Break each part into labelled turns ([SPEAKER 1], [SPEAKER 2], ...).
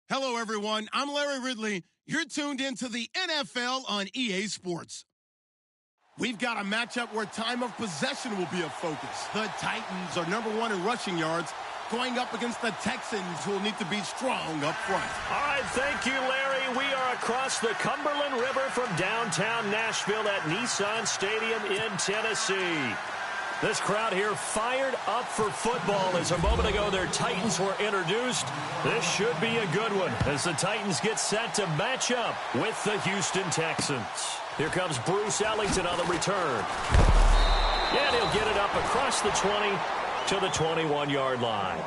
[SPEAKER 1] Hello, everyone. I'm Larry Ridley. You're tuned into the NFL on EA Sports. We've got a matchup where time of possession will be a focus. The Titans are #1 in rushing yards, going up against the Texans, who will need to be strong up front.
[SPEAKER 2] All right, thank you, Larry. We are across the Cumberland River from downtown Nashville at Nissan Stadium in Tennessee. This crowd here fired up for football as a moment ago their Titans were introduced. This should be a good one as the Titans get set to match up with the Houston Texans. Here comes Bruce Ellington on the return. And he'll get it up across the 20 to the 21-yard line.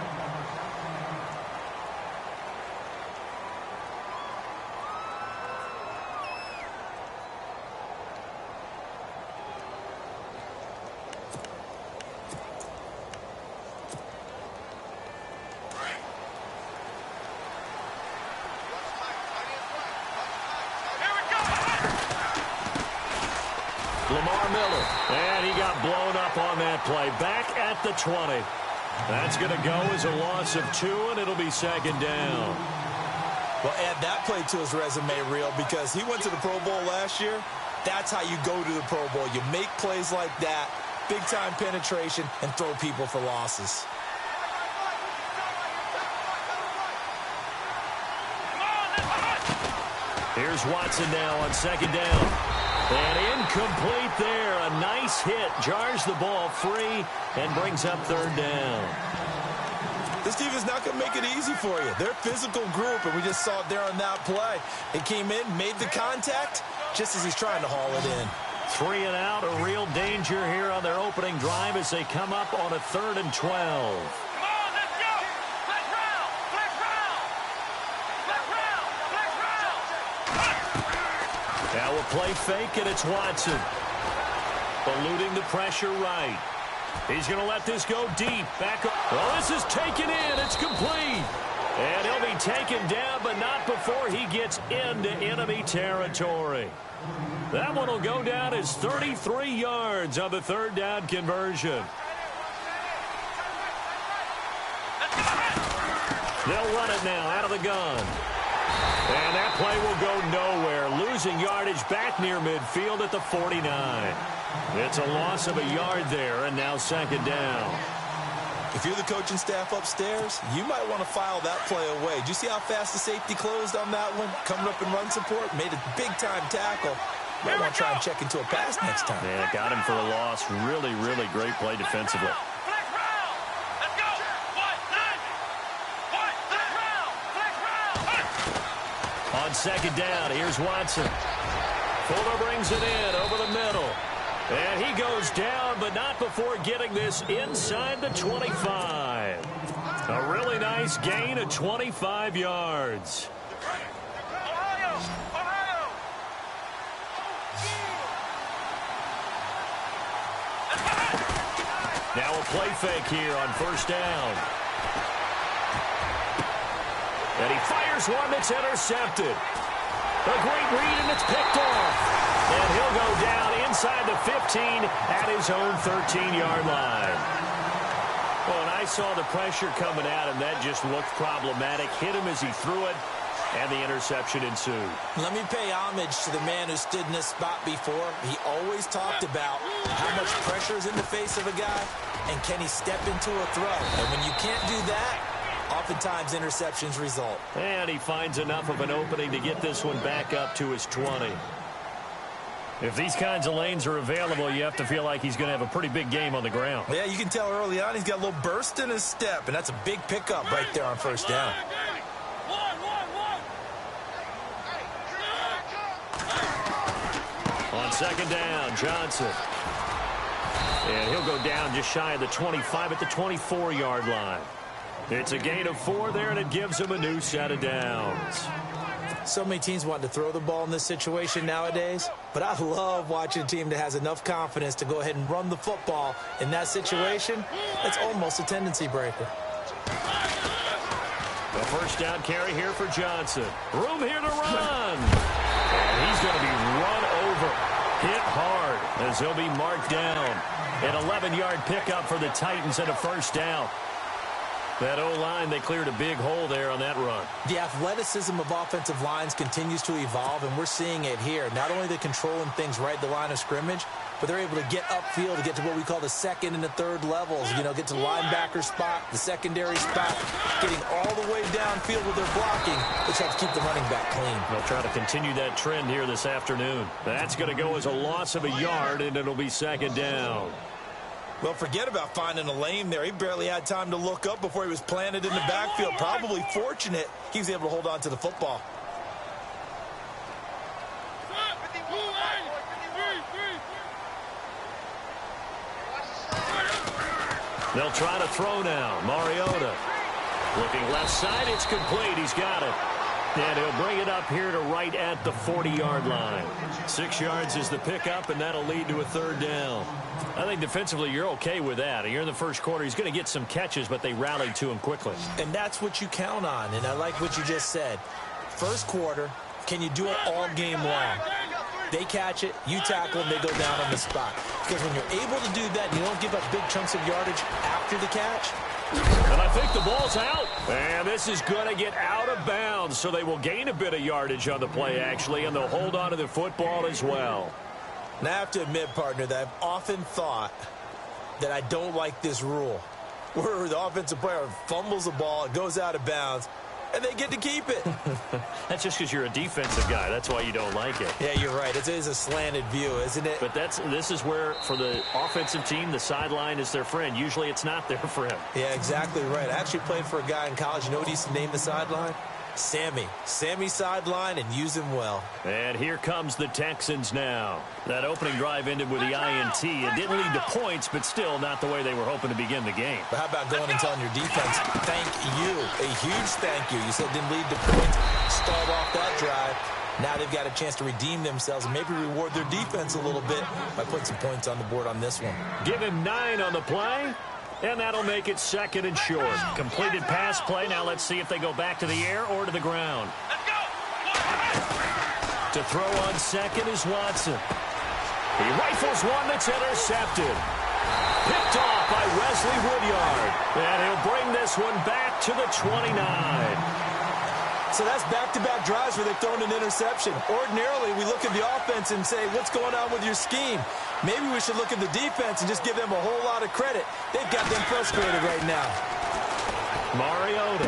[SPEAKER 2] Lamar Miller, and he got blown up on that play. Back at the 20. That's going to go as a loss of 2, and it'll be second down.
[SPEAKER 3] Well, add that play to his resume, Real, because he went to the Pro Bowl last year. That's how you go to the Pro Bowl. You make plays like that, big-time penetration, and throw people for losses.
[SPEAKER 2] Here's Watson now on second down. And incomplete there. A nice hit. Jars the ball free and brings up third down.
[SPEAKER 3] This team is not going to make it easy for you. They're a physical group, and we just saw it there on that play. It came in, made the contact, just as he's trying to haul it in.
[SPEAKER 2] 3 and out, a real danger here on their opening drive as they come up on a 3rd and 12. Now a play fake, and it's Watson. Eluding the pressure right. He's going to let this go deep. Back up. Well, this is taken in. It's complete. And he'll be taken down, but not before he gets into enemy territory. That one will go down as 33 yards on the 3rd down conversion. They'll run it now out of the gun. And that play will go nowhere. Losing yardage back near midfield at the 49. It's a loss of a yard there, and now second down.
[SPEAKER 3] If you're the coaching staff upstairs, you might want to file that play away. Do you see how fast the safety closed on that one? Coming up in run support, made a big-time tackle. Might want to try and check into a pass next time.
[SPEAKER 2] Yeah, got him for a loss. Really, really great play defensively. On second down, here's Watson. Fuller brings it in over the middle. And he goes down, but not before getting this inside the 25. A really nice gain of 25 yards. Now a play fake here on first down. And he fires one that's intercepted. A great read, and it's picked off. And he'll go down inside the 15 at his own 13-yard line. Well, and I saw the pressure coming at him. That just looked problematic. Hit him as he threw it, and the interception ensued.
[SPEAKER 3] Let me pay homage to the man who stood in this spot before. He always talked about how much pressure is in the face of a guy, and can he step into a throw. And when you can't do that, oftentimes interceptions result.
[SPEAKER 2] And he finds enough of an opening to get this one back up to his 20. If these kinds of lanes are available, you have to feel like he's going to have a pretty big game on the ground.
[SPEAKER 3] Yeah, you can tell early on he's got a little burst in his step, and that's a big pickup right there on first down.
[SPEAKER 2] On second down, Johnson. And he'll go down just shy of the 25 at the 24-yard line. It's a gain of 4 there, and it gives him a new set of downs.
[SPEAKER 3] So many teams want to throw the ball in this situation nowadays, but I love watching a team that has enough confidence to go ahead and run the football in that situation. That's almost a tendency breaker.
[SPEAKER 2] The first down carry here for Johnson. Room here to run. And he's going to be run over. Hit hard as he'll be marked down. An 11-yard pickup for the Titans and a first down. That O-line, they cleared a big hole there on that run.
[SPEAKER 3] The athleticism of offensive lines continues to evolve, and we're seeing it here. Not only are they controlling things right at the line of scrimmage, but they're able to get upfield to get to what we call the second and the third levels. You know, get to the linebacker spot, the secondary spot, getting all the way downfield with their blocking, which helps keep the running back clean.
[SPEAKER 2] They'll try to continue that trend here this afternoon. That's going to go as a loss of a yard, and it'll be second down.
[SPEAKER 3] Well, forget about finding a lane there. He barely had time to look up before he was planted in the backfield. Probably fortunate he was able to hold on to the football.
[SPEAKER 2] They'll try to throw now. Mariota looking left side. It's complete. He's got it. And he'll bring it up here to right at the 40-yard line. 6 yards is the pickup, and that'll lead to a third down. I think defensively you're okay with that. You're in the first quarter. He's going to get some catches, but they rallied to him quickly.
[SPEAKER 3] And that's what you count on, and I like what you just said. First quarter, can you do it all game long? They catch it, you tackle them, they go down on the spot. Because when you're able to do that, you don't give up big chunks of yardage after the catch.
[SPEAKER 2] And I think the ball's out. And this is going to get out of bounds, so they will gain a bit of yardage on the play, actually, and they'll hold on to the football as well.
[SPEAKER 3] And I have to admit, partner, that I've often thought that I don't like this rule, where the offensive player fumbles the ball, it goes out of bounds, and they get to keep it.
[SPEAKER 2] That's just because you're a defensive guy. That's why you don't like it.
[SPEAKER 3] Yeah, you're right. It is a slanted view, isn't it?
[SPEAKER 2] But this is where, for the offensive team, the sideline is their friend. Usually it's not their friend.
[SPEAKER 3] Yeah, exactly right. I actually played for a guy in college. You know what he used to name the sideline? Sammy. Sammy sideline, and use him well.
[SPEAKER 2] And here comes the Texans now. That opening drive ended with the INT. It didn't lead to points, but still not the way they were hoping to begin the game.
[SPEAKER 3] But how about going and telling your defense, thank you, a huge thank you. You said it didn't lead to points, stalled off that drive. Now they've got a chance to redeem themselves and maybe reward their defense a little bit by putting some points on the board on this one.
[SPEAKER 2] Give him 9 on the play. And that'll make it second and short. Completed pass play. Now let's see if they go back to the air or to the ground. To throw on second is Watson. He rifles one that's intercepted. Picked off by Wesley Woodyard. And he'll bring this one back to the 29.
[SPEAKER 3] So that's back-to-back drives where they've thrown an interception. Ordinarily, we look at the offense and say, what's going on with your scheme? Maybe we should look at the defense and just give them a whole lot of credit. They've got them frustrated right now.
[SPEAKER 2] Mariota.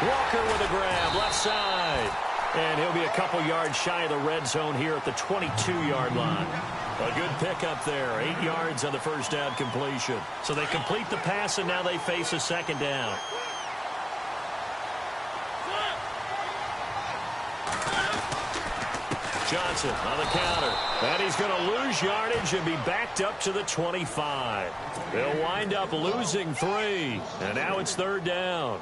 [SPEAKER 2] Walker with a grab, left side. And he'll be a couple yards shy of the red zone here at the 22-yard line. A good pickup there. 8 yards on the first down completion. So they complete the pass, and now they face a second down. Johnson on the counter. And he's going to lose yardage and be backed up to the 25. They'll wind up losing 3. And now it's third down.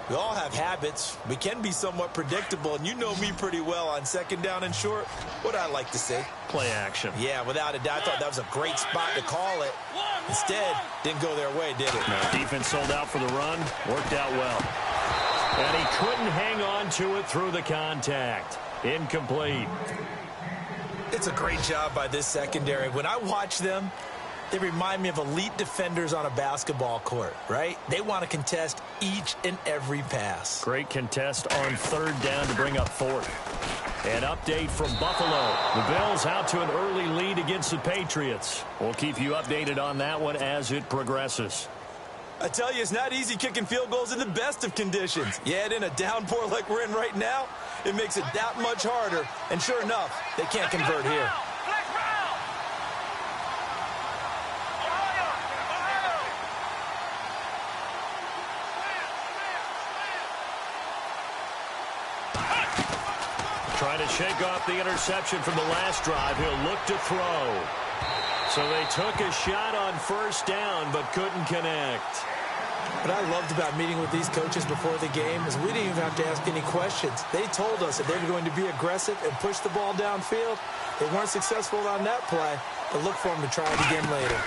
[SPEAKER 3] We all have habits. We can be somewhat predictable, and you know me pretty well on second down and short. What I like to say?
[SPEAKER 2] Play action.
[SPEAKER 3] Yeah, without a doubt. I thought that was a great spot to call it. Instead, didn't go their way, did it?
[SPEAKER 2] No, defense sold out for the run. Worked out well. And he couldn't hang on to it through the contact. Incomplete.
[SPEAKER 3] It's a great job by this secondary. When I watch them, they remind me of elite defenders on a basketball court, right? They want to contest each and every pass.
[SPEAKER 2] Great contest on third down to bring up fourth. An update from Buffalo. The Bills out to an early lead against the Patriots. We'll keep you updated on that one as it progresses.
[SPEAKER 3] I tell you, it's not easy kicking field goals in the best of conditions. Yet in a downpour like we're in right now, it makes it that much harder. And sure enough, they can't convert here.
[SPEAKER 2] Trying to shake off the interception from the last drive. He'll look to throw. So they took a shot on first down, but couldn't connect.
[SPEAKER 3] What I loved about meeting with these coaches before the game is we didn't even have to ask any questions. They told us that they were going to be aggressive and push the ball downfield. They weren't successful on that play, but look for them to try it again later.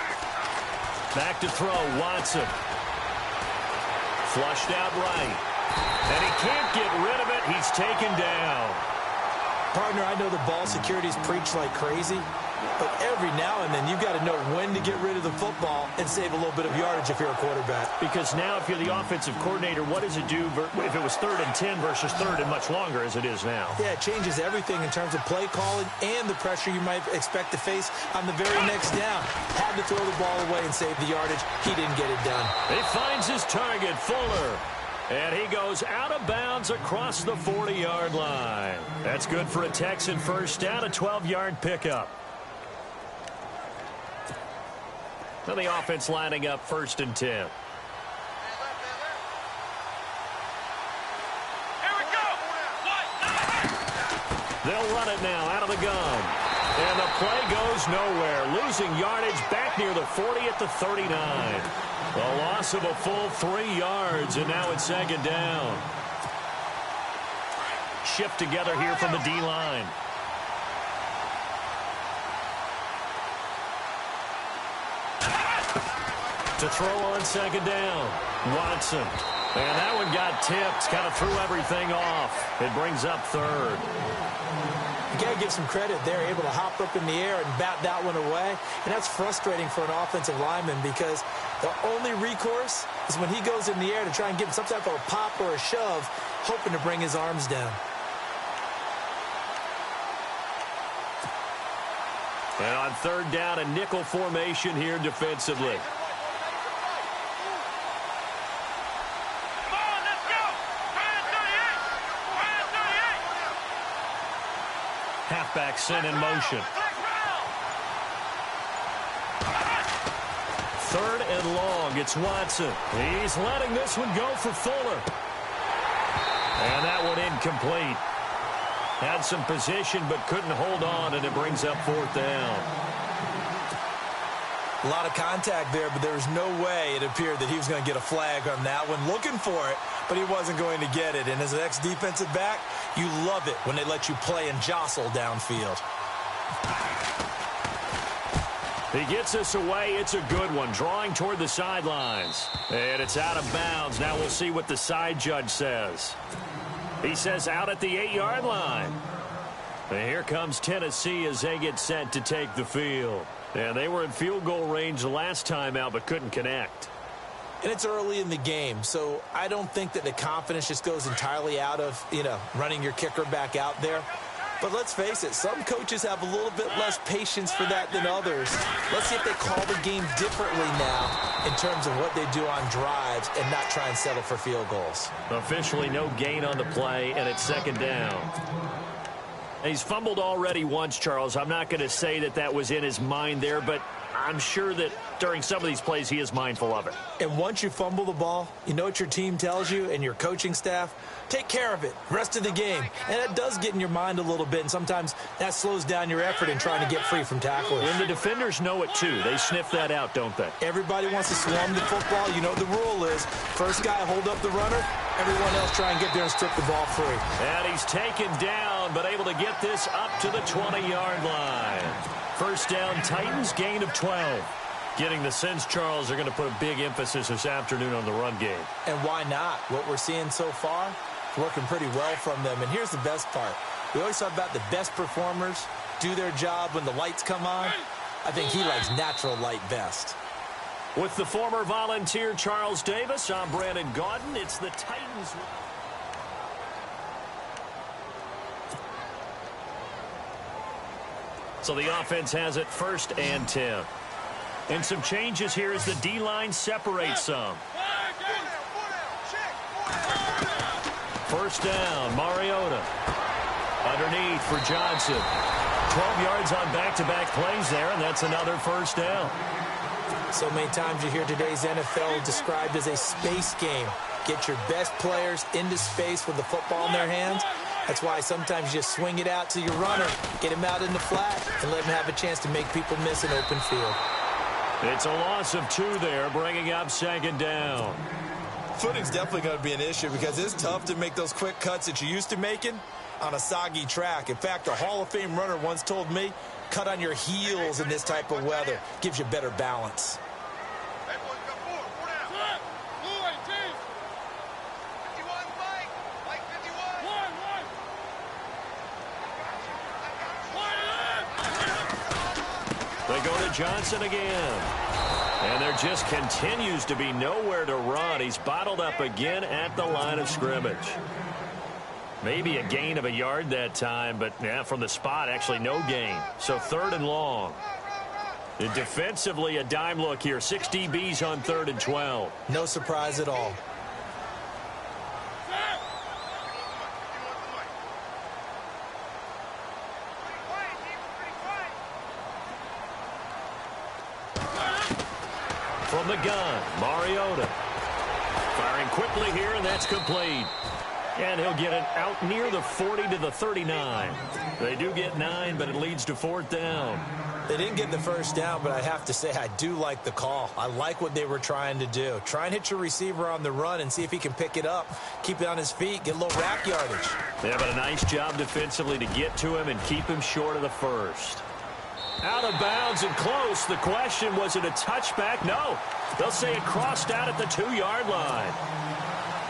[SPEAKER 2] Back to throw, Watson. Flushed out right. And he can't get rid of it. He's taken down.
[SPEAKER 3] Partner, I know the ball security's preached like crazy, But every now and then, you've got to know when to get rid of the football and save a little bit of yardage if you're a quarterback.
[SPEAKER 2] Because now if you're the offensive coordinator, what does it do if it was 3rd and 10 versus 3rd and much longer as it is now?
[SPEAKER 3] Yeah, it changes everything in terms of play calling and the pressure you might expect to face on the very next down. Had to throw the ball away and save the yardage. He didn't get it done.
[SPEAKER 2] He finds his target, Fuller. And he goes out of bounds across the 40-yard line. That's good for a Texan first down, a 12-yard pickup. Now the offense lining up 1st and 10.
[SPEAKER 4] Here we go.
[SPEAKER 2] They'll run it now out of the gun. And the play goes nowhere. Losing yardage back near the 40 at the 39. A loss of a full 3 yards, and now it's 2nd down. Shift together here from the D-line. To throw on 2nd down. Watson. And that one got tipped. Kind of threw everything off. It brings up 3rd.
[SPEAKER 3] You got to give some credit. They're able to hop up in the air and bat that one away. And that's frustrating for an offensive lineman because the only recourse is when he goes in the air to try and give him some type of a pop or a shove, hoping to bring his arms down.
[SPEAKER 2] And on 3rd down, a nickel formation here defensively. Halfback sent in motion. 3rd and long. It's Watson. He's letting this one go for Fuller. And that one incomplete. Had some position but couldn't hold on, and it brings up 4th down.
[SPEAKER 3] A lot of contact there, but there was no way it appeared that he was going to get a flag on that one. Looking for it, but he wasn't going to get it. And as an ex-defensive back, you love it when they let you play and jostle downfield.
[SPEAKER 2] He gets us away. It's a good one. Drawing toward the sidelines. And it's out of bounds. Now we'll see what the side judge says. He says out at the 8-yard line. And here comes Tennessee as they get set to take the field. And they were in field goal range the last time out but couldn't connect.
[SPEAKER 3] And it's early in the game, so I don't think that the confidence just goes entirely out of, running your kicker back out there. But let's face it, some coaches have a little bit less patience for that than others. Let's see if they call the game differently now in terms of what they do on drives and not try and settle for field goals.
[SPEAKER 2] Officially no gain on the play, and it's 2nd down. He's fumbled already once, Charles. I'm not going to say that that was in his mind there, but I'm sure that during some of these plays he is mindful of it.
[SPEAKER 3] And once you fumble the ball, you know what your team tells you and your coaching staff? Take care of it. Rest of the game. And it does get in your mind a little bit, and sometimes that slows down your effort in trying to get free from tacklers.
[SPEAKER 2] And the defenders know it too. They sniff that out, don't they?
[SPEAKER 3] Everybody wants to swarm the football. You know the rule is first guy hold up the runner, everyone else try and get there and strip the ball free.
[SPEAKER 2] And he's taken down, but able to get this up to the 20-yard line. First down, Titans, gain of 12. Getting the sense, Charles, they're going to put a big emphasis this afternoon on the run game.
[SPEAKER 3] And why not? What we're seeing so far, working pretty well from them. And here's the best part. We always talk about the best performers do their job when the lights come on. I think he likes natural light best.
[SPEAKER 2] With the former Volunteer Charles Davis, I'm Brandon Gaudin. It's the Titans. So the offense has it 1st and 10. And some changes here as the D-line separates some. 1st down, Mariota. Underneath for Johnson. 12 yards on back-to-back plays there, and that's another 1st down.
[SPEAKER 3] So many times you hear today's NFL described as a space game. Get your best players into space with the football in their hands. That's why sometimes you just swing it out to your runner, get him out in the flat, and let him have a chance to make people miss an open field.
[SPEAKER 2] It's a loss of 2 there, bringing up 2nd down.
[SPEAKER 3] Footing's definitely going to be an issue because it's tough to make those quick cuts that you're used to making on a soggy track. In fact, a Hall of Fame runner once told me, cut on your heels in this type of weather. Gives you better balance.
[SPEAKER 2] They go to Johnson again. And there just continues to be nowhere to run. He's bottled up again at the line of scrimmage. Maybe a gain of a yard that time, but yeah, from the spot, actually no gain. So 3rd and long. And defensively, a dime look here. 6 DBs on 3rd and 12.
[SPEAKER 3] No surprise at all.
[SPEAKER 2] From the gun, Mariota. Firing quickly here, and that's complete. And he'll get it out near the 40 to the 39. They do get 9, but it leads to 4th down.
[SPEAKER 3] They didn't get the first down, but I have to say I do like the call. I like what they were trying to do. Try and hit your receiver on the run and see if he can pick it up. Keep it on his feet, get a little rack yardage.
[SPEAKER 2] Yeah, but a nice job defensively to get to him and keep him short of the first. Out of bounds and close. The question, was it a touchback? No. They'll say it crossed out at the 2-yard line.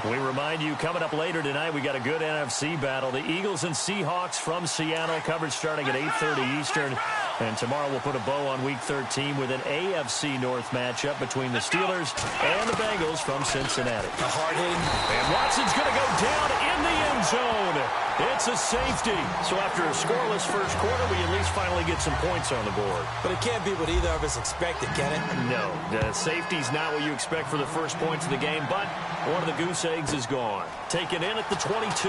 [SPEAKER 2] We remind you, coming up later tonight, we got a good NFC battle. The Eagles and Seahawks from Seattle, coverage starting at 8:30 Eastern. And tomorrow we'll put a bow on Week 13 with an AFC North matchup between the Steelers and the Bengals from Cincinnati.
[SPEAKER 3] A hard-hitting.
[SPEAKER 2] And Watson's going to go down in the end zone. It's a safety. So after a scoreless first quarter, we at least finally get some points on the board.
[SPEAKER 3] But it can't be what either of us expected, can it?
[SPEAKER 2] No, the safety's not what you expect for the first points of the game, but one of the goose eggs is gone. Taken in at the 22.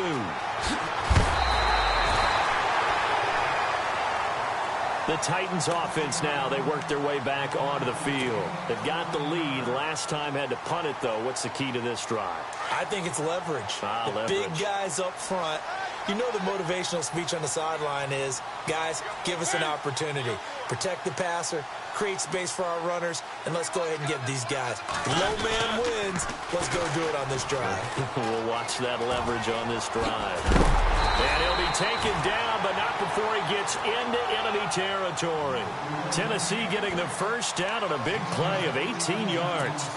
[SPEAKER 2] The Titans offense now, they work their way back onto the field. They've got the lead. Last time had to punt it, though. What's the key to this drive?
[SPEAKER 3] I think it's leverage.
[SPEAKER 2] Leverage.
[SPEAKER 3] Big guys up front. You know the motivational speech on the sideline is, guys, give us an opportunity. Protect the passer, create space for our runners, and let's go ahead and get these guys. Low man wins. Let's go do it on this drive.
[SPEAKER 2] We'll watch that leverage on this drive. And he'll be taken down, but not before he gets into enemy territory. Tennessee getting the first down on a big play of 18 yards.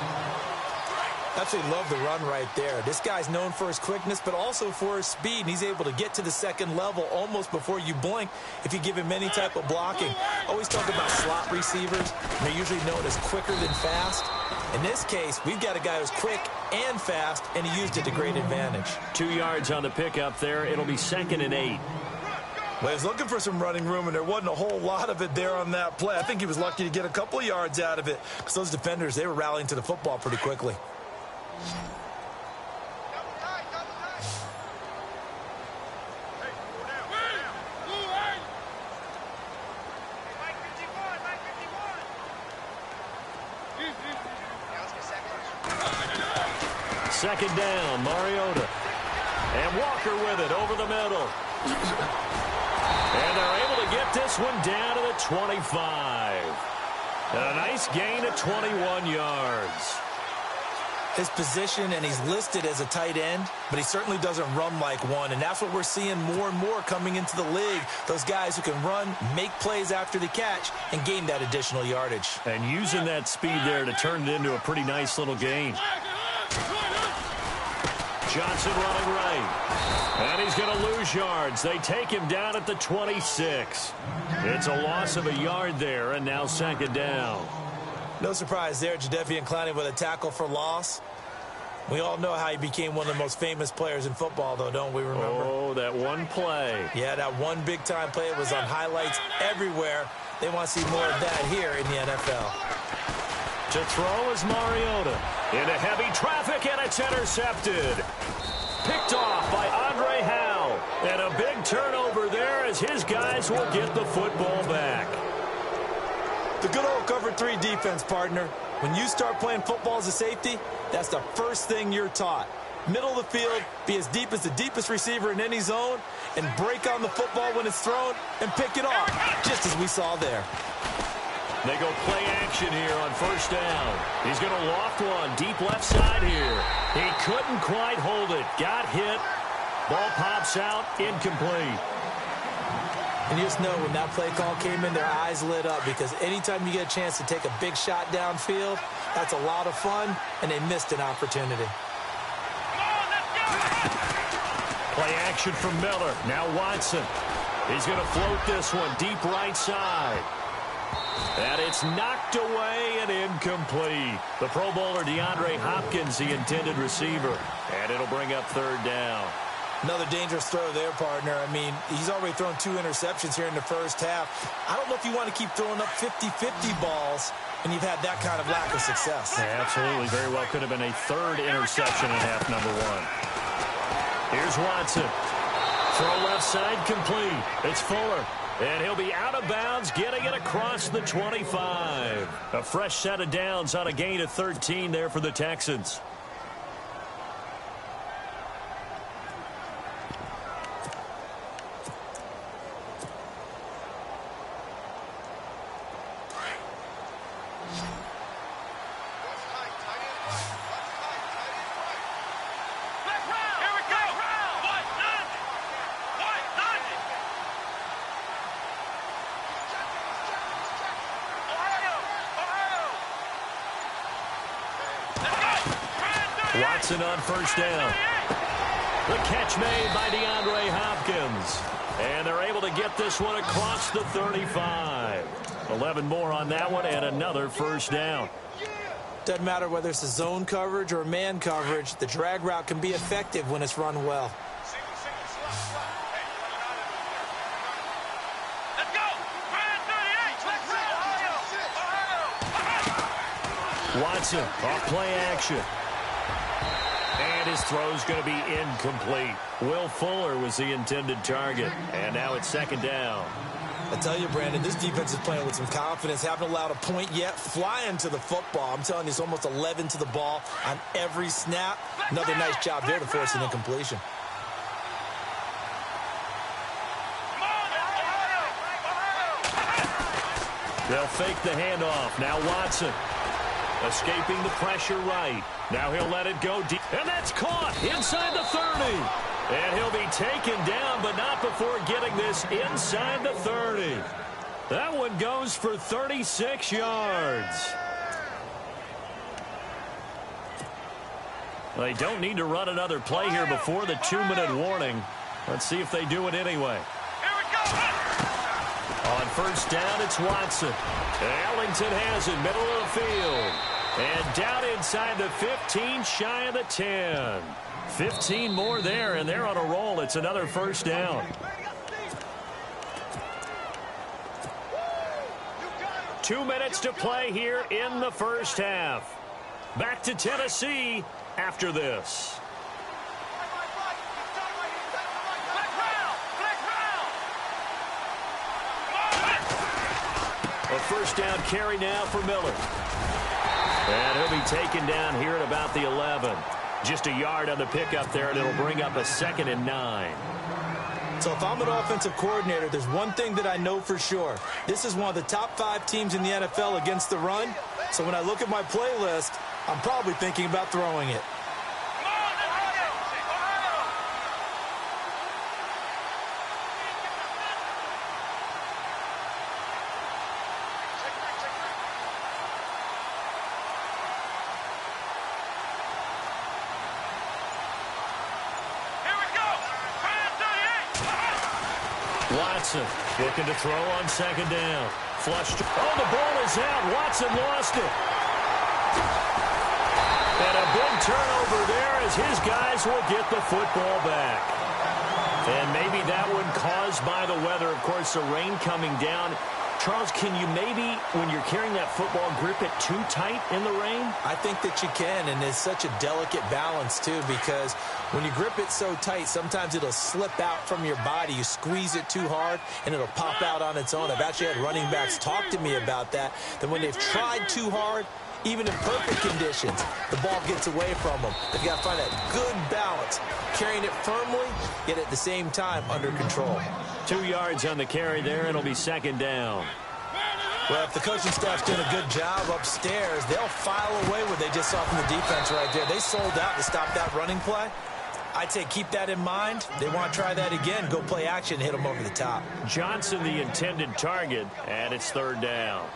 [SPEAKER 3] Absolutely love the run right there. This guy's known for his quickness, but also for his speed. And he's able to get to the second level almost before you blink if you give him any type of blocking. Always talk about slot receivers. They're usually known as quicker than fast. In this case, we've got a guy who's quick and fast, and he used it to great advantage.
[SPEAKER 2] 2 yards on the pickup there. It'll be 2nd and 8.
[SPEAKER 3] Well, he was looking for some running room, and there wasn't a whole lot of it there on that play. I think he was lucky to get a couple of yards out of it because those defenders, they were rallying to the football pretty quickly.
[SPEAKER 2] Second down, Mariota. And Walker with it over the middle. And they're able to get this one down to the 25. And a nice gain of 21 yards.
[SPEAKER 3] His position, and he's listed as a tight end, but he certainly doesn't run like one, and that's what we're seeing more and more coming into the league. Those guys who can run, make plays after the catch, and gain that additional yardage.
[SPEAKER 2] And using that speed there to turn it into a pretty nice little gain. Johnson running right. And he's going to lose yards. They take him down at the 26. It's a loss of a yard there, and now 2nd down.
[SPEAKER 3] No surprise there, Jadeveon Clowney with a tackle for loss. We all know how he became one of the most famous players in football, though, don't we remember?
[SPEAKER 2] Oh, that one play.
[SPEAKER 3] Yeah, that one big-time play was on highlights everywhere. They want to see more of that here in the NFL.
[SPEAKER 2] To throw is Mariota. Into heavy traffic, and it's intercepted. Picked off by Andre Howe. And a big turnover there as his guys will get the football back.
[SPEAKER 3] The good old cover 3 defense, partner. When you start playing football as a safety, that's the first thing you're taught. Middle of the field, be as deep as the deepest receiver in any zone, and break on the football when it's thrown and pick it off, just as we saw there.
[SPEAKER 2] They go play action here on first down. He's going to loft one deep left side here. He couldn't quite hold it. Got hit. Ball pops out, incomplete.
[SPEAKER 3] And you just know when that play call came in, their eyes lit up because anytime you get a chance to take a big shot downfield, that's a lot of fun, and they missed an opportunity.
[SPEAKER 2] Play action from Miller. Now Watson. He's going to float this one deep right side. And it's knocked away and incomplete. The Pro Bowler DeAndre Hopkins, the intended receiver. And it'll bring up third down.
[SPEAKER 3] Another dangerous throw there, partner. I mean, he's already thrown 2 interceptions here in the first half. I don't know if you want to keep throwing up 50-50 balls when you've had that kind of lack of success.
[SPEAKER 2] Yeah, absolutely. Very well could have been a third interception in half number 1. Here's Watson. Throw left side complete. It's Fuller. And he'll be out of bounds, getting it across the 25. A fresh set of downs on a gain of 13 there for the Texans. Watson on first down. The catch made by DeAndre Hopkins. And they're able to get this one across the 35. 11 more on that one and another first down.
[SPEAKER 3] Doesn't matter whether it's a zone coverage or man coverage, the drag route can be effective when it's run well.
[SPEAKER 2] Watson off play action. And his throw's going to be incomplete. Will Fuller was the intended target. And now it's second down.
[SPEAKER 3] I tell you, Brandon, this defense is playing with some confidence. Haven't allowed a point yet. Flying to the football. I'm telling you, it's almost 11 to the ball on every snap. Another nice job there to force an incompletion.
[SPEAKER 2] They'll fake the handoff. Now Watson. Escaping the pressure right. Now he'll let it go deep. And that's caught inside the 30. And he'll be taken down, but not before getting this inside the 30. That one goes for 36 yards. They don't need to run another play here before the 2-minute warning. Let's see if they do it anyway. On first down, it's Watson. Ellington has it, middle of the field. And down inside the 15, shy of the 10. 15 more there, and they're on a roll. It's another first down. 2 minutes to play here in the first half. Back to Tennessee after this. A first down carry now for Miller. And he'll be taken down here at about the 11. Just a yard on the pickup there, and it'll bring up a 2nd and 9.
[SPEAKER 3] So if I'm an offensive coordinator, there's one thing that I know for sure. This is one of the top 5 teams in the NFL against the run. So when I look at my playlist, I'm probably thinking about throwing it.
[SPEAKER 2] Watson looking to throw on second down. Flushed. Oh, the ball is out. Watson lost it. And a big turnover there as his guys will get the football back. And maybe that one caused by the weather. Of course, the rain coming down. Charles, can you maybe, when you're carrying that football, grip it too tight in the rain?
[SPEAKER 3] I think that you can, and it's such a delicate balance, too, because when you grip it so tight, sometimes it'll slip out from your body. You squeeze it too hard, and it'll pop out on its own. I've actually had running backs talk to me about that, that when they've tried too hard, even in perfect conditions, the ball gets away from them. They've got to find that good balance, carrying it firmly, yet at the same time under control.
[SPEAKER 2] 2 yards on the carry there, and it'll be second down.
[SPEAKER 3] Well, if the coaching staff's doing a good job upstairs, they'll file away what they just saw from the defense right there. They sold out to stop that running play. I'd say keep that in mind. They want to try that again, go play action, hit them over the top.
[SPEAKER 2] Johnson, the intended target, and it's third down.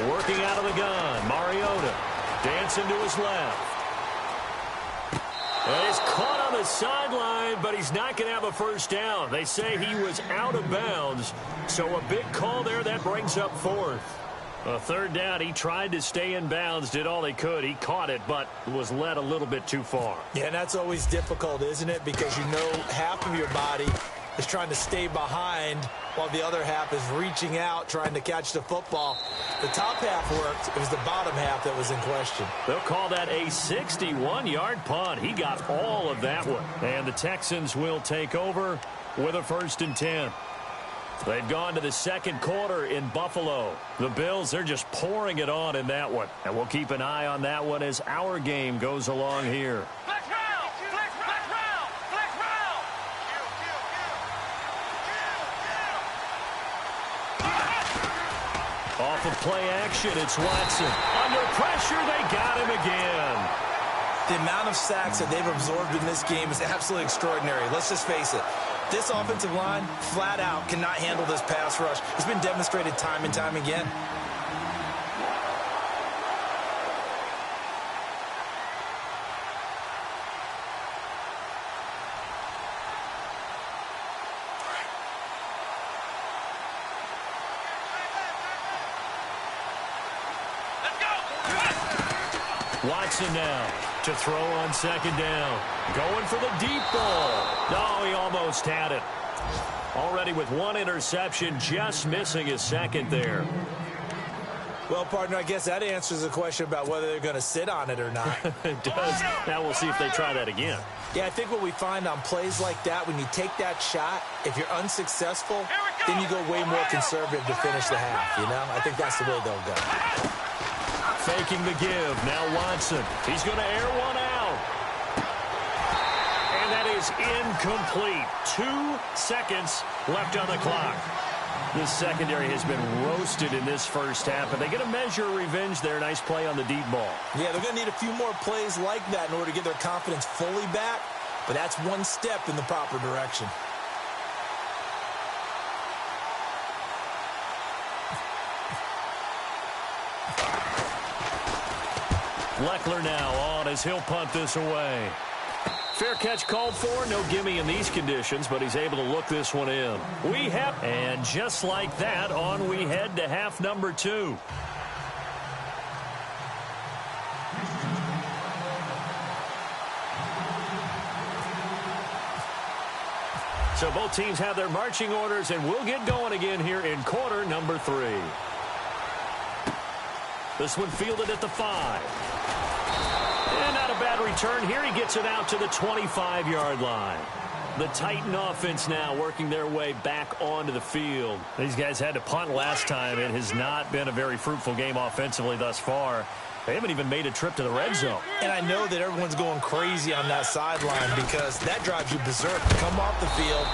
[SPEAKER 2] Working out of the gun, Mariota dancing to his left. And he's caught on the sideline, but he's not going to have a first down. They say he was out of bounds, so a big call there. That brings up fourth. A third down, he tried to stay in bounds, did all he could. He caught it, but was led a little bit too far.
[SPEAKER 3] Yeah, and that's always difficult, isn't it? Because you know half of your body is trying to stay behind while the other half is reaching out, trying to catch the football. The top half worked. It was the bottom half that was in question.
[SPEAKER 2] They'll call that a 61-yard punt. He got all of that one. And the Texans will take over with a 1st and 10. They've gone to the second quarter in Buffalo. The Bills, they're just pouring it on in that one. And we'll keep an eye on that one as our game goes along here. Off of play action, it's Watson. Under pressure, they got him again.
[SPEAKER 3] The amount of sacks that they've absorbed in this game is absolutely extraordinary. Let's just face it. This offensive line, flat out, cannot handle this pass rush. It's been demonstrated time and time again.
[SPEAKER 2] Watson now to throw on second down. Going for the deep ball. No, he almost had it. Already with one interception, just missing his second there.
[SPEAKER 3] Well, partner, I guess that answers the question about whether they're going to sit on it or not.
[SPEAKER 2] It does. Now we'll see if they try that again.
[SPEAKER 3] Yeah, I think what we find on plays like that, when you take that shot, if you're unsuccessful, then you go way more conservative to finish the half, you know? I think that's the way they'll go.
[SPEAKER 2] Faking the give. Now Watson. He's going to air one out. And that is incomplete. 2 seconds left on the clock. This secondary has been roasted in this first half. Are they going to measure revenge there? Nice play on the deep ball.
[SPEAKER 3] Yeah, they're going to need a few more plays like that in order to get their confidence fully back. But that's one step in the proper direction.
[SPEAKER 2] Leckler now on as he'll punt this away. Fair catch called for. No gimme in these conditions, but he's able to look this one in. And just like that, on we head to half number 2. So both teams have their marching orders, and we'll get going again here in quarter number 3. This one fielded at the 5. And not a bad return here. He gets it out to the 25-yard line. The Titan offense now working their way back onto the field. These guys had to punt last time. It has not been a very fruitful game offensively thus far. They haven't even made a trip to the red zone.
[SPEAKER 3] And I know that everyone's going crazy on that sideline because that drives you berserk. Come off the field,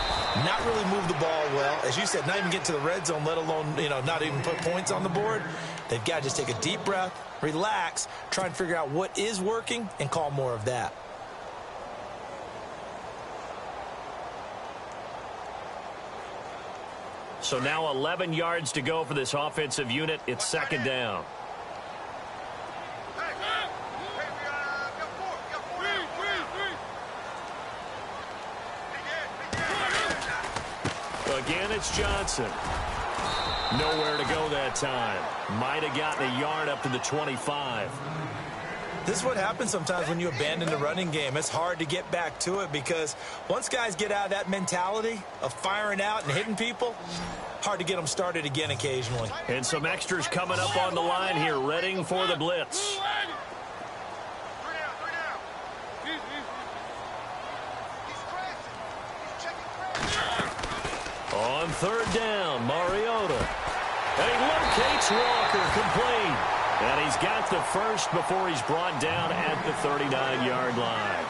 [SPEAKER 3] not really move the ball well. As you said, not even get to the red zone, let alone, not even put points on the board. They've got to just take a deep breath, relax, try and figure out what is working, and call more of that.
[SPEAKER 2] So now 11 yards to go for this offensive unit. It's second down. Again, it's Johnson. Nowhere to go that time. Might have gotten a yard up to the 25.
[SPEAKER 3] This is what happens sometimes when you abandon the running game. It's hard to get back to it because once guys get out of that mentality of firing out and hitting people, hard to get them started again occasionally.
[SPEAKER 2] And some extras coming up on the line here, readying for the blitz. On third down, Mariota. And he locates Walker, complete. And he's got the first before he's brought down at the 39-yard line.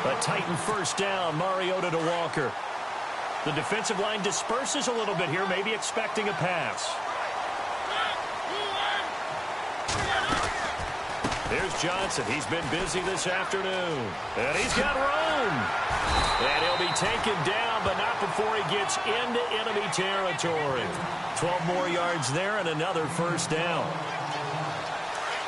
[SPEAKER 2] A Titan first down, Mariota to Walker. The defensive line disperses a little bit here, maybe expecting a pass. Here's Johnson. He's been busy this afternoon. And he's got room. And he'll be taken down, but not before he gets into enemy territory. 12 more yards there and another first down.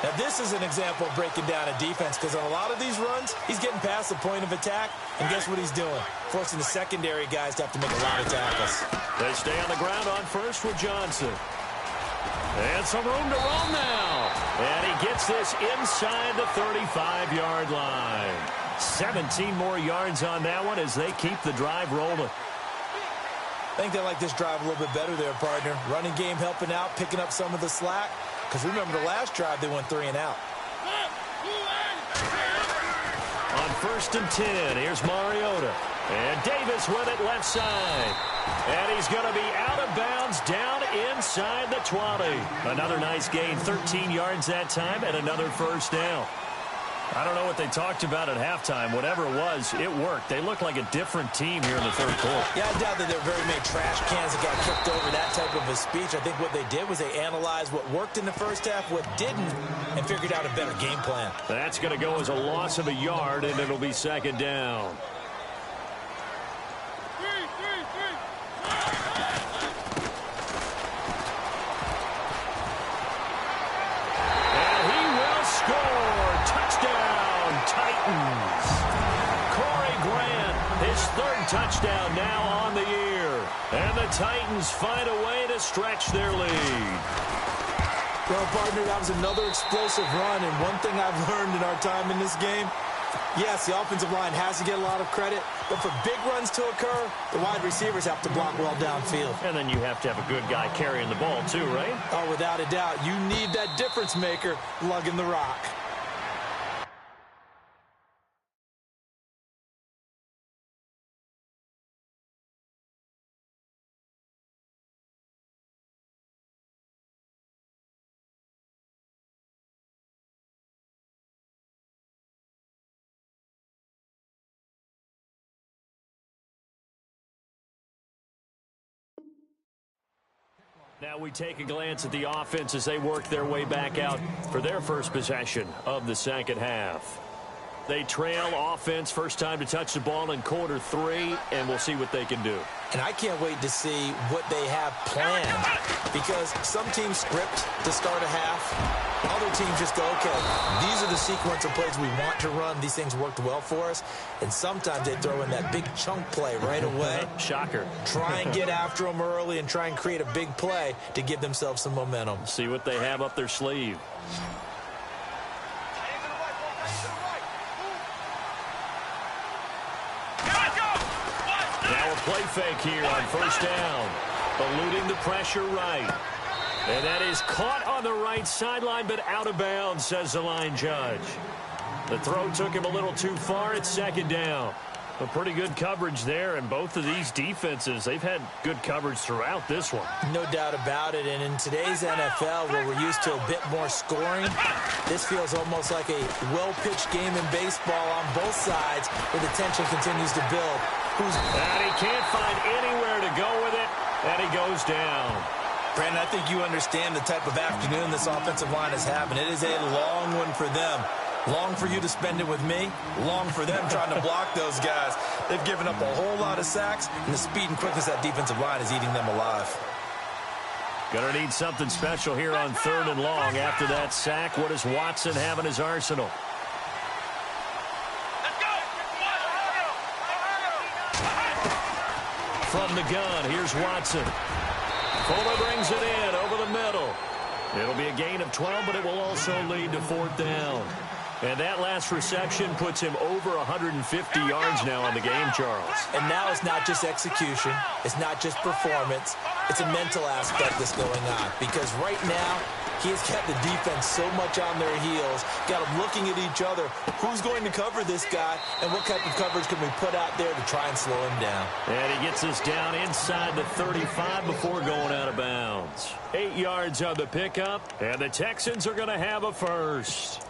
[SPEAKER 3] Now, this is an example of breaking down a defense because on a lot of these runs, he's getting past the point of attack, and guess what he's doing? Forcing the secondary guys to have to make a lot of tackles.
[SPEAKER 2] They stay on the ground on first with Johnson. And some room to roam now. And he gets this inside the 35-yard line. 17 more yards on that one as they keep the drive rolling.
[SPEAKER 3] I think they like this drive a little bit better there, partner. Running game helping out, picking up some of the slack. Because remember the last drive, they went 3 and out.
[SPEAKER 2] On 1st and 10, here's Mariota. And Davis with it left side. And he's going to be out of bounds down inside the 20. Another nice gain, 13 yards that time, and another first down. I don't know what they talked about at halftime. Whatever it was, it worked. They look like a different team here in the third quarter.
[SPEAKER 3] Yeah, I doubt that there were very many trash cans that got kicked over, that type of a speech. I think what they did was they analyzed what worked in the first half, what didn't, and figured out a better game plan.
[SPEAKER 2] That's going to go as a loss of a yard, and it'll be 2nd down. Titans. Corey Grant, his 3rd touchdown now on the year. And the Titans find a way to stretch their lead.
[SPEAKER 3] Well, partner, that was another explosive run, and one thing I've learned in our time in this game, yes, the offensive line has to get a lot of credit, but for big runs to occur, the wide receivers have to block well downfield.
[SPEAKER 2] And then you have to have a good guy carrying the ball too, right?
[SPEAKER 3] Oh, without a doubt. You need that difference maker lugging the rock.
[SPEAKER 2] Now we take a glance at the offense as they work their way back out for their first possession of the second half. They trail offense, first time to touch the ball in quarter 3, and we'll see what they can do.
[SPEAKER 3] And I can't wait to see what they have planned, because some teams script to start a half. Other teams just go, okay, these are the sequence of plays we want to run. These things worked well for us. And sometimes they throw in that big chunk play right away.
[SPEAKER 2] Shocker.
[SPEAKER 3] Try and get after them early and try and create a big play to give themselves some momentum.
[SPEAKER 2] See what they have up their sleeve. Now a play fake here on first down. Eluding the pressure right. And that is caught on the right sideline, but out of bounds, says the line judge. The throw took him a little too far. It's 2nd down. A pretty good coverage there, and both of these defenses, they've had good coverage throughout this one.
[SPEAKER 3] No doubt about it, and in today's NFL, where we're used to a bit more scoring, this feels almost like a well-pitched game in baseball on both sides, where the tension continues to build.
[SPEAKER 2] And he can't find anywhere to go with it, and he goes down.
[SPEAKER 3] Brandon, I think you understand the type of afternoon this offensive line is having. It is a long one for them. Long for you to spend it with me. Long for them trying to block those guys. They've given up a whole lot of sacks, and the speed and quickness of that defensive line is eating them alive.
[SPEAKER 2] Gonna need something special here on 3rd and long. After that sack, what does Watson have in his arsenal? From the gun, here's Watson. Fuller brings it in over the middle. It'll be a gain of 12, but it will also lead to 4th down. And that last reception puts him over 150 yards now on the game, Charles.
[SPEAKER 3] And now it's not just execution. It's not just performance. It's a mental aspect that's going on. Because right now, he has kept the defense so much on their heels, got them looking at each other. Who's going to cover this guy, and what type of coverage can we put out there to try and slow him down?
[SPEAKER 2] And he gets us down inside the 35 before going out of bounds. 8 yards on the pickup, and the Texans are going to have a first.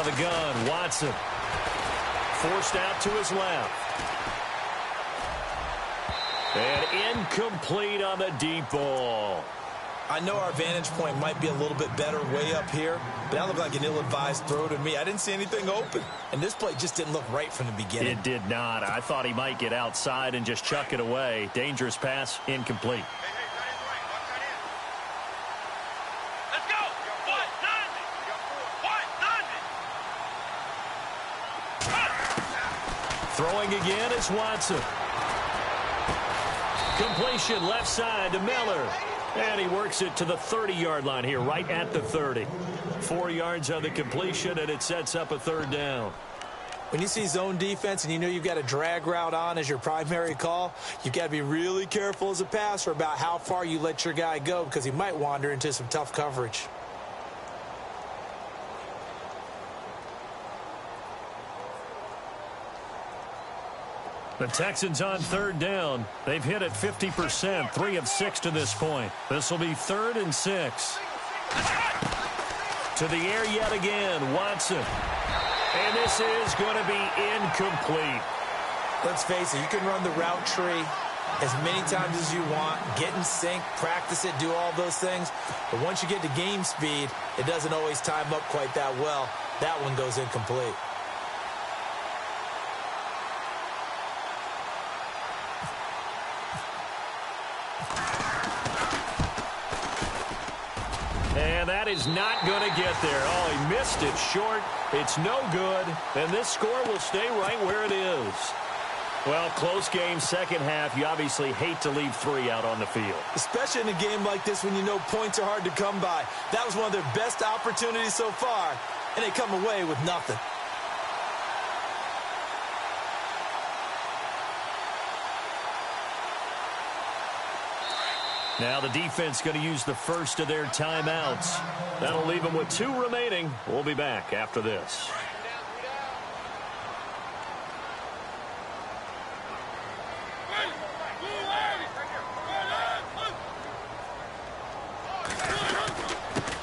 [SPEAKER 2] of the gun. Watson forced out to his left. And incomplete on the deep ball.
[SPEAKER 3] I know our vantage point might be a little bit better way up here, but that looked like an ill-advised throw to me. I didn't see anything open, and this play just didn't look right from the beginning.
[SPEAKER 2] It did not. I thought he might get outside and just chuck it away. Dangerous pass, incomplete.
[SPEAKER 4] Let's go!
[SPEAKER 2] Throwing again is Watson. Completion left side to Miller. And he works it to the 30-yard line here, right at the 30. 4 yards on the completion, and it sets up a third down.
[SPEAKER 3] When you see zone defense and you know you've got a drag route on as your primary call, you've got to be really careful as a passer about how far you let your guy go because he might wander into some tough coverage.
[SPEAKER 2] The Texans on third down. They've hit it 50%, 3 of 6 to this point. This will be 3rd and 6. To the air yet again, Watson. And this is going to be incomplete.
[SPEAKER 3] Let's face it, you can run the route tree as many times as you want, get in sync, practice it, do all those things. But once you get to game speed, it doesn't always time up quite that well. That one goes incomplete.
[SPEAKER 2] And that is not going to get there. Oh, he missed it short. It's no good. And this score will stay right where it is. Well, close game, second half. You obviously hate to leave 3 out on the field.
[SPEAKER 3] Especially in a game like this when you know points are hard to come by. That was one of their best opportunities so far, and they come away with nothing.
[SPEAKER 2] Now the defense going to use the first of their timeouts. That'll leave them with 2 remaining. We'll be back after this.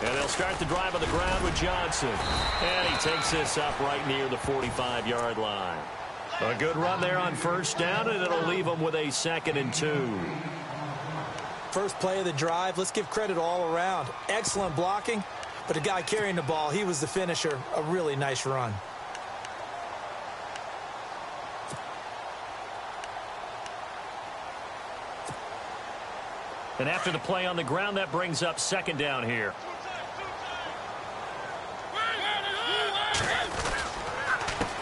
[SPEAKER 2] And they'll start the drive on the ground with Johnson. And he takes this up right near the 45-yard line. A good run there on first down, and it'll leave them with a 2nd and 2.
[SPEAKER 3] First play of the drive, let's give credit all around. Excellent blocking, but the guy carrying the ball, he was the finisher. A really nice run.
[SPEAKER 2] And after the play on the ground, that brings up 2nd down here.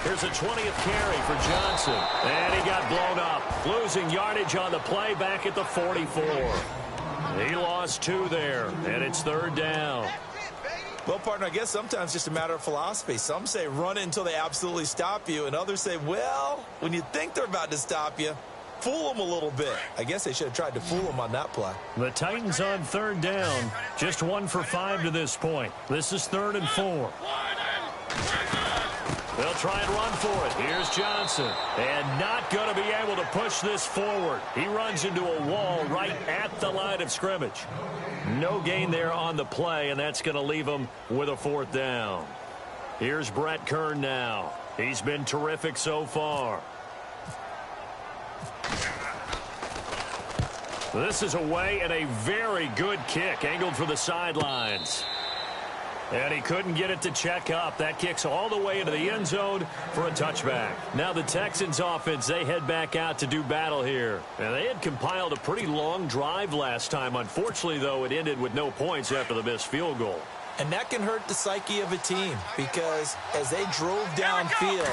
[SPEAKER 2] Here's a 20th carry for Johnson. And he got blown up. Losing yardage on the play back at the 44. He lost 2 there, and it's 3rd down.
[SPEAKER 3] Well, partner, I guess sometimes it's just a matter of philosophy. Some say run it until they absolutely stop you, and others say, well, when you think they're about to stop you, fool them a little bit. I guess they should have tried to fool them on that play.
[SPEAKER 2] The Titans on 3rd down. Just 1 for 5 to this point. This is 3rd and 4. They'll try and run for it. Here's Johnson. And not going to be able to push this forward. He runs into a wall right at the line of scrimmage. No gain there on the play, and that's going to leave him with a 4th down. Here's Brett Kern now. He's been terrific so far. This is away and a very good kick, angled for the sidelines. And he couldn't get it to check up. That kicks all the way into the end zone for a touchback. Now the Texans offense, they head back out to do battle here. And they had compiled a pretty long drive last time. Unfortunately, though, it ended with no points after the missed field goal.
[SPEAKER 3] And that can hurt the psyche of a team because as they drove downfield,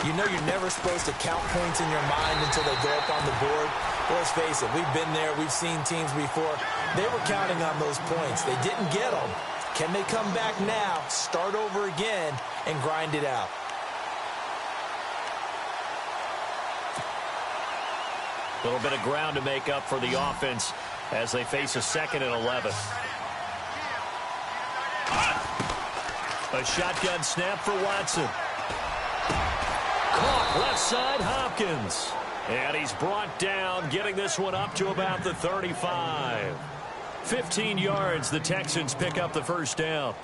[SPEAKER 3] you know you're never supposed to count points in your mind until they go up on the board. Well, let's face it, we've been there. We've seen teams before. They were counting on those points. They didn't get them. Can they come back now, start over again, and grind it out?
[SPEAKER 2] A little bit of ground to make up for the offense as they face a 2nd and 11. A shotgun snap for Watson. Caught left side, Hopkins. And he's brought down, getting this one up to about the 35. 15 yards, the Texans pick up the 1st down.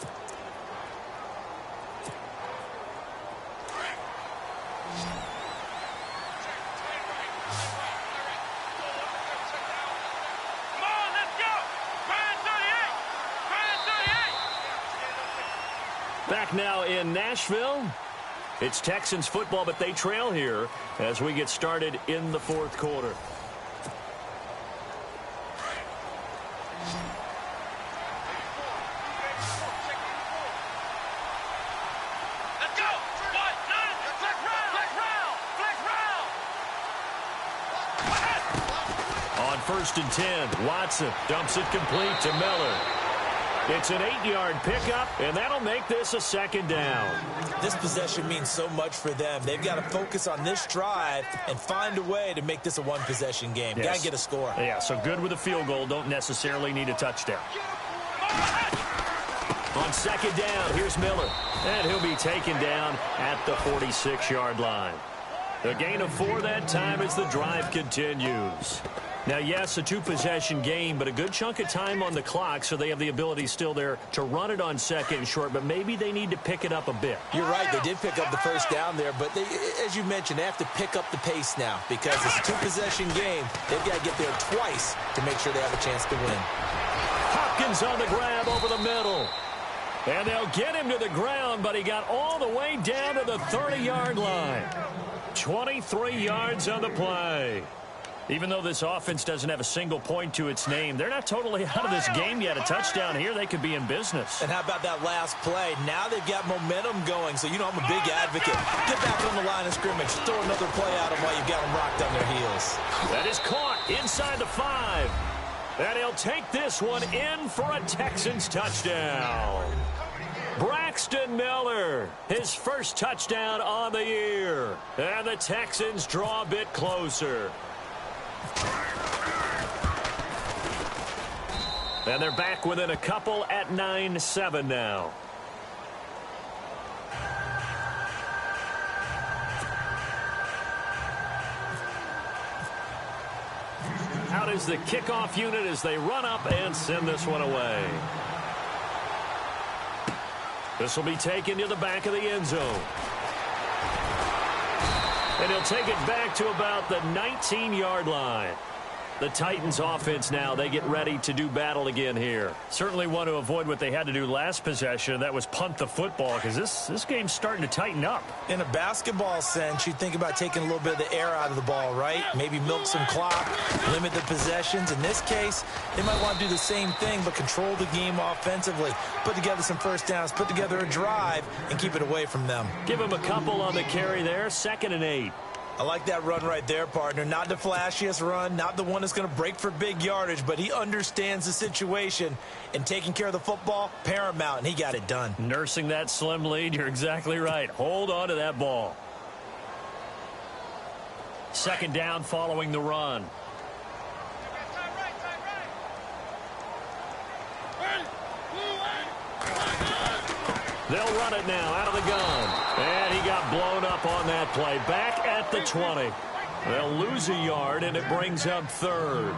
[SPEAKER 2] Back now in Nashville. It's Texans football, but they trail here as we get started in the fourth quarter.
[SPEAKER 4] Let's go.
[SPEAKER 2] On 1st and 10, Watson dumps it complete to Miller. It's an 8-yard pickup, and that'll make this a second down.
[SPEAKER 3] This possession means so much for them. They've got to focus on this drive and find a way to make this a one-possession game.
[SPEAKER 2] Yes.
[SPEAKER 3] Got to get a score.
[SPEAKER 2] Yeah, so good with a field goal. Don't necessarily need a touchdown. On second down, here's Miller. And he'll be taken down at the 46-yard line. A gain of 4 that time as the drive continues. Now, yes, a two-possession game, but a good chunk of time on the clock, so they have the ability still there to run it on second and short, but maybe they need to pick it up a bit.
[SPEAKER 3] You're right. They did pick up the first down there, but they, as you mentioned, they have to pick up the pace now because it's a two-possession game. They've got to get there twice to make sure they have a chance to win.
[SPEAKER 2] Hopkins on the grab over the middle. And they'll get him to the ground, but he got all the way down to the 30-yard line. 23 yards on the play. Even though this offense doesn't have a single point to its name, they're not totally out of this game yet. A touchdown here, they could be in business.
[SPEAKER 3] And how about that last play? Now they've got momentum going, so you know I'm a big advocate. Get back on the line of scrimmage. Throw another play at them while you've got them rocked on their heels.
[SPEAKER 2] That is caught inside the 5. And he'll take this one in for a Texans touchdown. Braxton Miller, his first touchdown on the year. And the Texans draw a bit closer. And they're back within a couple at 9-7 now. Out is the kickoff unit as they run up and send this one away. This will be taken to the back of the end zone. And he'll take it back to about the 19-yard line. The Titans offense now, they get ready to do battle again here. Certainly want to avoid what they had to do last possession. That was punt the football because this game's starting to tighten up.
[SPEAKER 3] In a basketball sense, you think about taking a little bit of the air out of the ball, right? Maybe milk some clock, limit the possessions. In this case, they might want to do the same thing but control the game offensively. Put together some first downs, put together a drive, and keep it away from them.
[SPEAKER 2] Give them a couple on the carry there, 2nd and 8.
[SPEAKER 3] I like that run right there, partner. Not the flashiest run, not the one that's going to break for big yardage, but he understands the situation, and taking care of the football, paramount, and he got it done.
[SPEAKER 2] Nursing that slim lead, you're exactly right. Hold on to that ball. 2nd down following the run. They'll run it now out of the gun. And he got blown up on that play. Back at the 20. They'll lose a yard, and it brings up 3rd.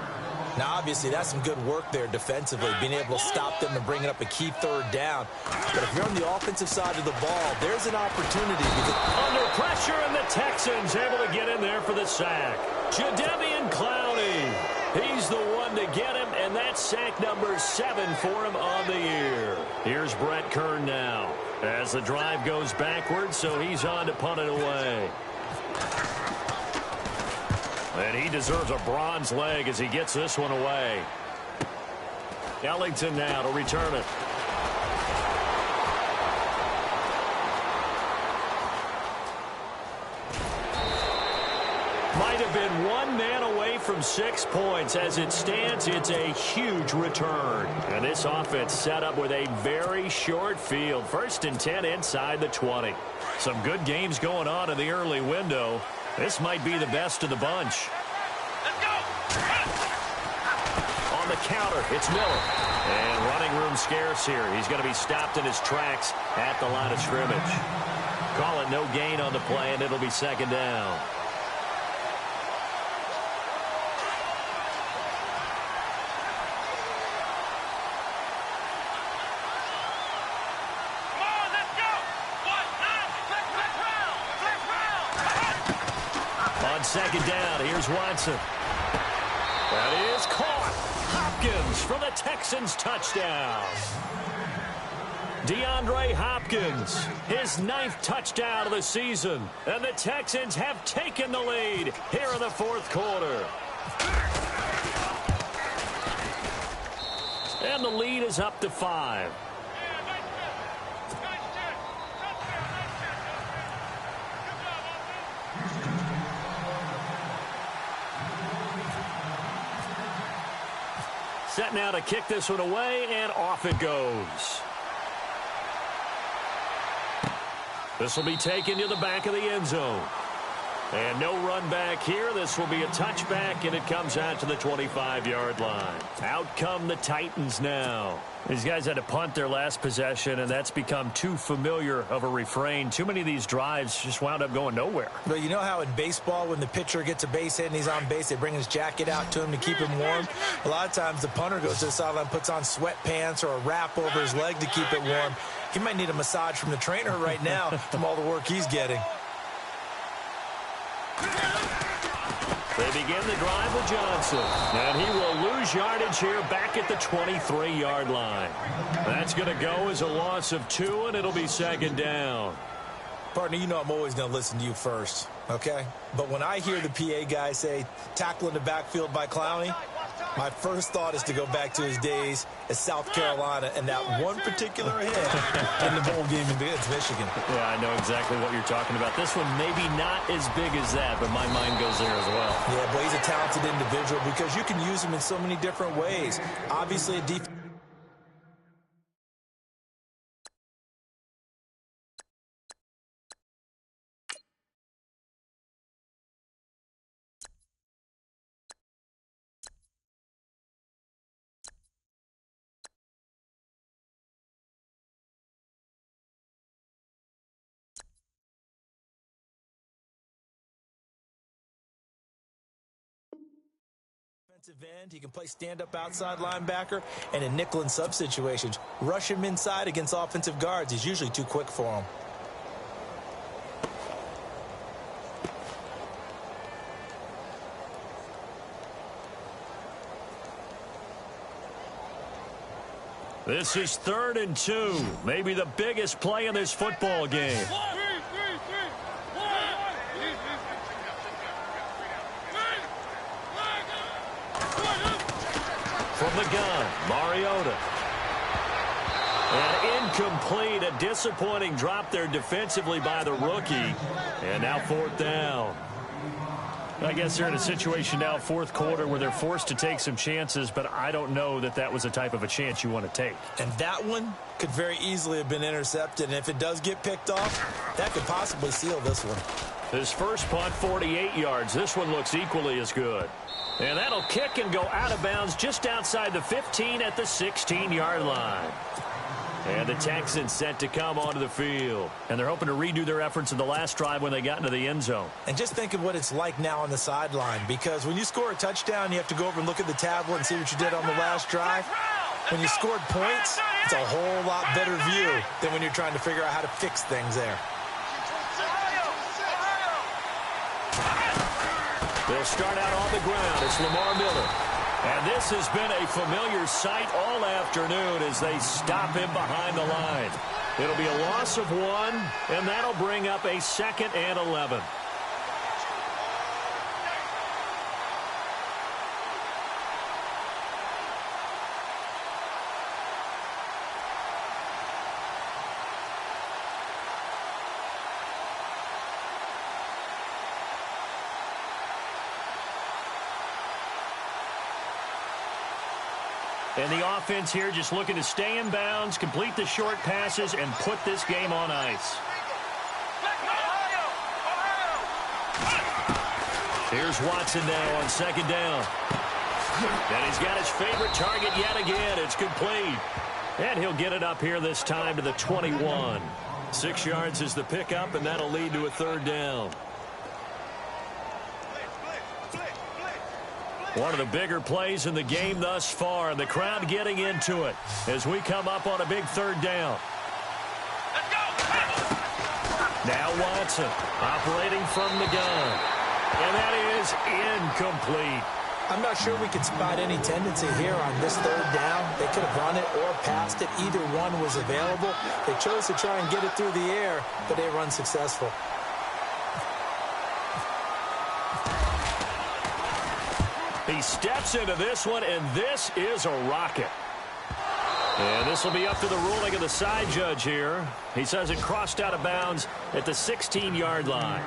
[SPEAKER 3] Now, obviously, that's some good work there defensively, being able to stop them and bringing up a key 3rd down. But if you're on the offensive side of the ball, there's an opportunity. Because
[SPEAKER 2] under pressure, and the Texans able to get in there for the sack. Jadeveon Clowney. He's the one to get him, and that's sack number 7 for him on the year. Here's Brett Kern now as the drive goes backwards, so he's on to punt it away. And he deserves a bronze leg as he gets this one away. Ellington now to return it. Might have been one man away from 6 points. As it stands, it's a huge return. And this offense set up with a very short field. 1st and 10 inside the 20. Some good games going on in the early window. This might be the best of the bunch.
[SPEAKER 4] Let's go.
[SPEAKER 2] On the counter, it's Miller. And running room scarce here. He's going to be stopped in his tracks at the line of scrimmage. Call it no gain on the play, and it'll be 2nd down. On 2nd down, here's Watson. That is caught. Hopkins for the Texans touchdown. DeAndre Hopkins, his 9th touchdown of the season. And the Texans have taken the lead here in the fourth quarter. And the lead is up to 5. Set now to kick this one away, and off it goes. This will be taken to the back of the end zone. And no run back here. This will be a touchback, and it comes out to the 25-yard line. Out come the Titans now. These guys had to punt their last possession, and that's become too familiar of a refrain. Too many of these drives just wound up going nowhere.
[SPEAKER 3] But you know how in baseball, when the pitcher gets a base hit and he's on base, they bring his jacket out to him to keep him warm? A lot of times the punter goes to the sideline, puts on sweatpants or a wrap over his leg to keep it warm. He might need a massage from the trainer right now from all the work he's getting.
[SPEAKER 2] They begin the drive with Johnson. And he will lose yardage here back at the 23-yard line. That's going to go as a loss of 2, and it'll be second down.
[SPEAKER 3] Partner, you know I'm always going to listen to you first, okay? But when I hear the PA guy say, tackle in the backfield by Clowney, my first thought is to go back to his days at South Carolina and that one particular hit in the bowl game against Michigan.
[SPEAKER 2] Yeah, I know exactly what you're talking about. This one maybe not as big as that, but my mind goes there as well.
[SPEAKER 3] Yeah, but he's a talented individual because you can use him in so many different ways. Obviously, a defense. End. He can play stand-up outside linebacker and in nickel and sub situations. Rush him inside against offensive guards. He's usually too quick for him.
[SPEAKER 2] This is 3rd and 2. Maybe the biggest play in this football game. From the gun, Mariota. And incomplete, a disappointing drop there defensively by the rookie. And now 4th down. I guess they're in a situation now, 4th quarter, where they're forced to take some chances, but I don't know that that was the type of a chance you want to take.
[SPEAKER 3] And that one could very easily have been intercepted, and if it does get picked off, that could possibly seal this one.
[SPEAKER 2] His first punt, 48 yards. This one looks equally as good. And that'll kick and go out of bounds just outside the 15 at the 16-yard line. And the Texans set to come onto the field. And they're hoping to redo their efforts in the last drive when they got into the end zone.
[SPEAKER 3] And just think of what it's like now on the sideline, because when you score a touchdown, you have to go over and look at the tablet and see what you did on the last drive. When you scored points, it's a whole lot better view than when you're trying to figure out how to fix things there.
[SPEAKER 2] They'll start out on the ground. It's Lamar Miller. And this has been a familiar sight all afternoon as they stop him behind the line. It'll be a loss of 1, and that'll bring up a 2nd and 11. And the offense here just looking to stay in bounds, complete the short passes, and put this game on ice. Here's Watson now on 2nd down. And he's got his favorite target yet again. It's complete. And he'll get it up here this time to the 21. 6 yards is the pickup, and that'll lead to a 3rd down. One of the bigger plays in the game thus far, and the crowd getting into it as we come up on a big 3rd down. Now Watson operating from the gun. And that is incomplete.
[SPEAKER 3] I'm not sure we could spot any tendency here on this third down. They could have run it or passed it. Either one was available. They chose to try and get it through the air, but they were unsuccessful.
[SPEAKER 2] He steps into this one, and this is a rocket. And this will be up to the ruling of the side judge here. He says it crossed out of bounds at the 16-yard line.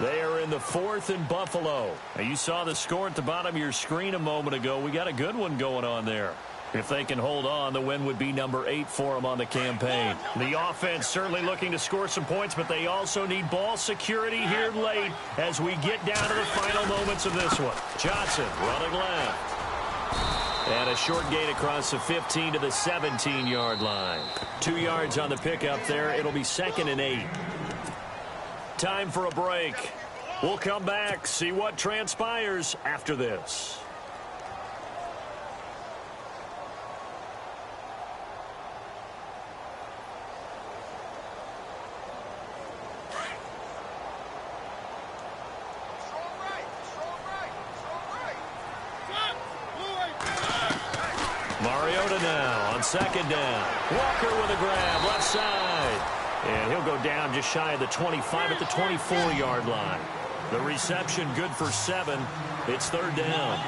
[SPEAKER 2] They are in the 4th and Buffalo. Now, you saw the score at the bottom of your screen a moment ago. We got a good one going on there. If they can hold on, the win would be number 8 for them on the campaign. The offense certainly looking to score some points, but they also need ball security here late as we get down to the final moments of this one. Johnson running left. And a short gain across the 15 to the 17-yard line. 2 yards on the pickup there. It'll be 2nd and 8. Time for a break. We'll come back, see what transpires after this. Mariota now on 2nd down. Walker with a grab, left side. And he'll go down just shy of the 25 at the 24-yard line. The reception good for 7. It's 3rd down.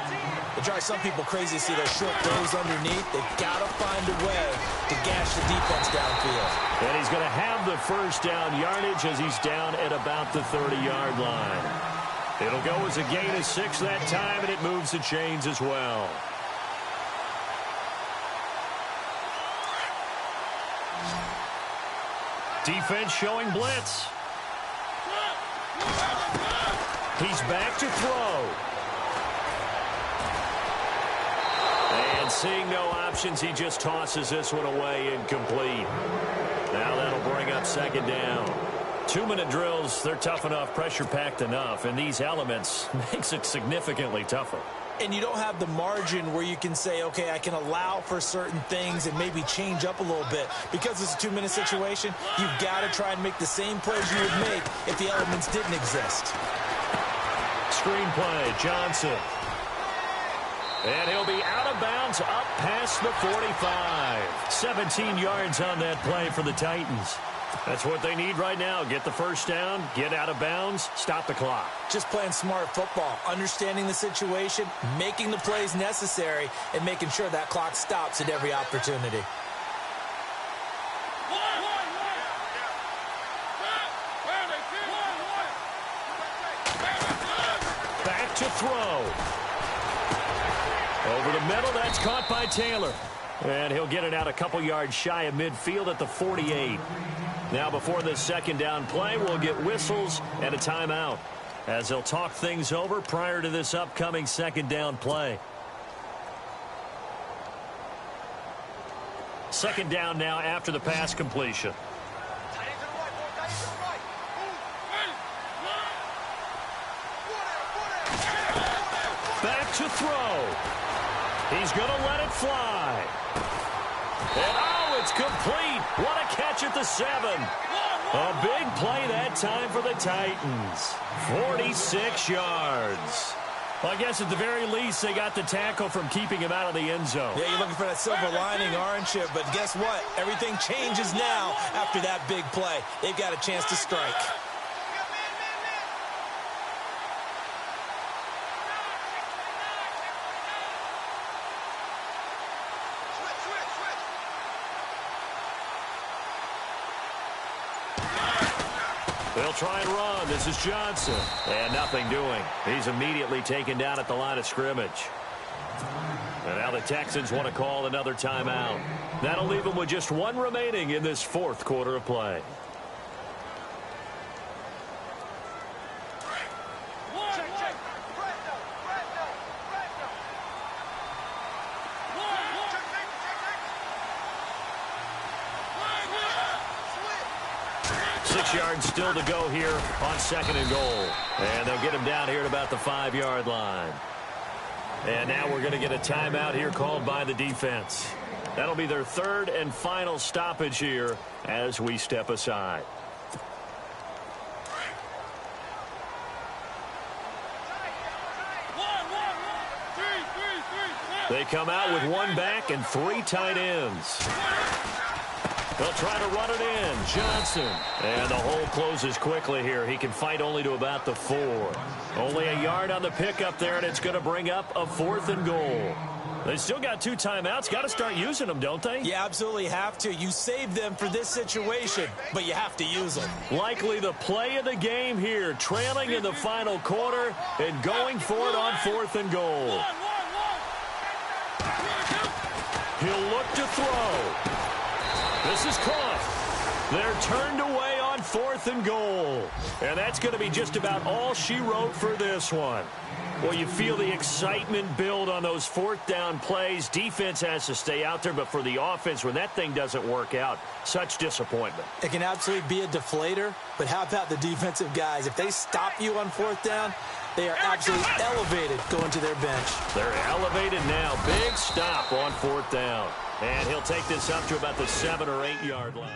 [SPEAKER 3] It drives some people crazy to see those short throws underneath. They've got to find a way to gash the defense downfield.
[SPEAKER 2] And he's going to have the 1st down yardage as he's down at about the 30-yard line. It'll go as a gain of 6 that time, and it moves the chains as well. Defense showing blitz. He's back to throw. And seeing no options, he just tosses this one away incomplete. Now that'll bring up 2nd down. 2-minute drills, they're tough enough, pressure-packed enough, and these elements makes it significantly tougher.
[SPEAKER 3] And you don't have the margin where you can say, okay, I can allow for certain things and maybe change up a little bit. Because it's a 2-minute situation, you've got to try and make the same plays you would make if the elements didn't exist.
[SPEAKER 2] Screen play, Johnson. And he'll be out of bounds up past the 45. 17 yards on that play for the Titans. That's what they need right now. Get the 1st down, get out of bounds, stop the clock.
[SPEAKER 3] Just playing smart football, understanding the situation, making the plays necessary, and making sure that clock stops at every opportunity.
[SPEAKER 2] Back to throw. Over the middle, that's caught by Taylor. And he'll get it out a couple yards shy of midfield at the 48. Now before this 2nd down play, we'll get whistles and a timeout as they'll talk things over prior to this upcoming 2nd down play. 2nd down now after the pass completion. Back to throw. He's going to let it fly. And oh, it's complete. What a catch at the 7. A big play that time for the Titans. 46 yards. Well, I guess at the very least, they got the tackle from keeping him out of the end zone.
[SPEAKER 3] Yeah, you're looking for that silver lining, aren't you? But guess what? Everything changes now after that big play. They've got a chance to strike.
[SPEAKER 2] They'll try and run. This is Johnson. And nothing doing. He's immediately taken down at the line of scrimmage. And now the Texans want to call another timeout. That'll leave them with just 1 remaining in this 4th quarter of play. Yards still to go here on 2nd and goal. And they'll get him down here at about the 5-yard line. And now we're going to get a timeout here called by the defense. That'll be their 3rd and final stoppage here as we step aside. They come out with one back and 3 tight ends. They'll try to run it in. Johnson. And the hole closes quickly here. He can fight only to about the 4. Only a yard on the pickup there, and it's going to bring up a 4th and goal. They still got 2 timeouts. Got to start using them, don't they?
[SPEAKER 3] You absolutely have to. You save them for this situation, but you have to use them.
[SPEAKER 2] Likely the play of the game here, trailing in the final quarter and going for it on 4th and goal. He'll look to throw. This is caught. They're turned away on 4th and goal. And that's going to be just about all she wrote for this one. Well, you feel the excitement build on those 4th down plays. Defense has to stay out there, but for the offense, when that thing doesn't work out, such disappointment.
[SPEAKER 3] It can absolutely be a deflator, but how about the defensive guys? If they stop you on 4th down, they are absolutely elevated going to their bench.
[SPEAKER 2] They're elevated now. Big stop on 4th down. And he'll take this up to about the 7 or 8 yard line.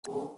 [SPEAKER 5] You